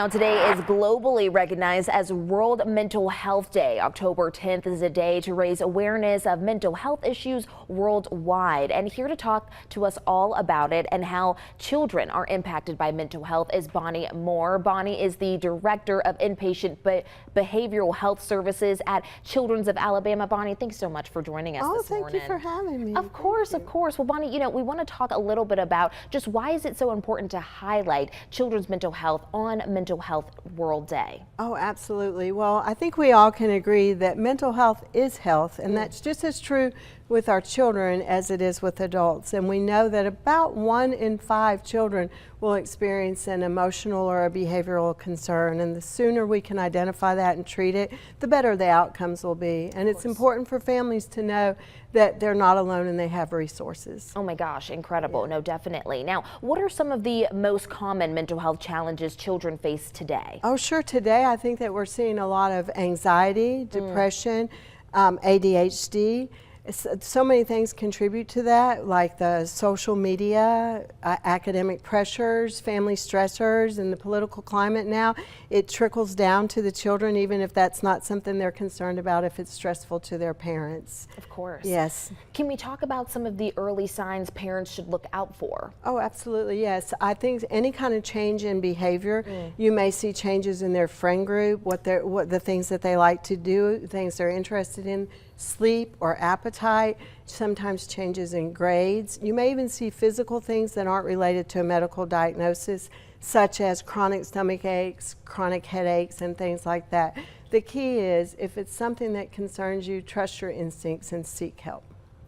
Now, today is globally recognized as World Mental Health Day. October 10th is a day to raise awareness of mental health issues worldwide. And here to talk to us all about it and how children are impacted by mental health is Bonnie Moore. Bonnie is the Director of Inpatient Behavioral Health Services at Children's of Alabama. Bonnie, thanks so much for joining us this morning. Oh, thank you for having me. Of course, of course. Well, Bonnie, we want to talk a little bit about just why is it so important to highlight children's mental health on Mental Health World Day? Oh, absolutely. Well, I think we all can agree that mental health is health, and that's just as true with our children as it is with adults. And we know that about 1 in 5 children will experience an emotional or a behavioral concern, and the sooner we can identify that and treat it, the better the outcomes will be. And it's important for families to know that they're not alone and they have resources. Oh my gosh, incredible. No, definitely. Now, what are some of the most common mental health challenges children face today? Oh, sure. Today, I think that we're seeing a lot of anxiety, depression, ADHD. So many things contribute to that, like the social media, academic pressures, family stressors, and the political climate now. It trickles down to the children, even if that's not something they're concerned about, if it's stressful to their parents. Of course. Yes. Can we talk about some of the early signs parents should look out for? Oh, absolutely, yes. I think any kind of change in behavior, you may see changes in their friend group, what the things that they like to do, things they're interested in, sleep or appetite, sometimes changes in grades. You may even see physical things that aren't related to a medical diagnosis, such as chronic stomach aches, chronic headaches, and things like that. The key is, if it's something that concerns you, trust your instincts and seek help.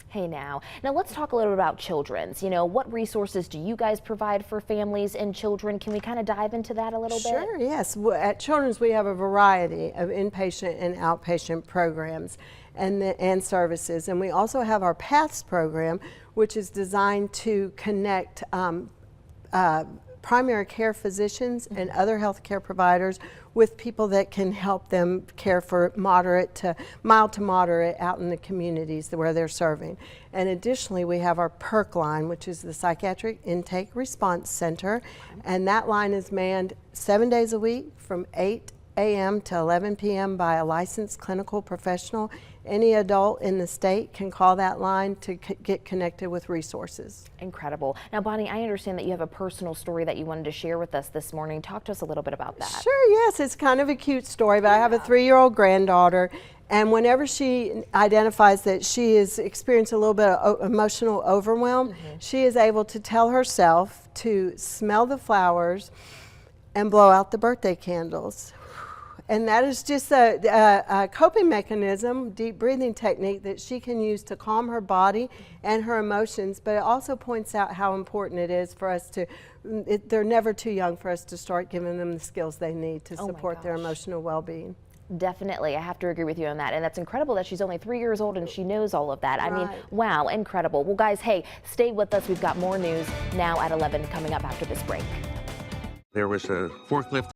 Hey now let's talk a little bit about children's. What resources do you guys provide for families and children? Can we kind of dive into that a little bit? Sure, yes. At Children's, we have a variety of inpatient and outpatient programs and services. And we also have our PATHS program, which is designed to connect primary care physicians and other healthcare providers with people that can help them care for mild to moderate out in the communities where they're serving. And additionally, we have our PERC line, which is the Psychiatric Intake Response Center, and that line is manned 7 days a week from 8 a.m. to 11 p.m. by a licensed clinical professional. Any adult in the state can call that line to get connected with resources. Incredible. Now, Bonnie, I understand that you have a personal story that you wanted to share with us this morning. Talk to us a little bit about that. Sure, yes. It's kind of a cute story, but I have a 3-year-old granddaughter, and whenever she identifies that she is experiencing a little bit of emotional overwhelm, she is able to tell herself to smell the flowers and blow out the birthday candles. And that is just a coping mechanism, deep breathing technique that she can use to calm her body and her emotions, but it also points out how important it is for us to, they're never too young for us to start giving them the skills they need to support their emotional well-being. Definitely. I have to agree with you on that. And that's incredible that she's only 3 years old and she knows all of that. I mean, wow, incredible. Well, guys, hey, stay with us. We've got more news now at 11 coming up after this break. There was a forklift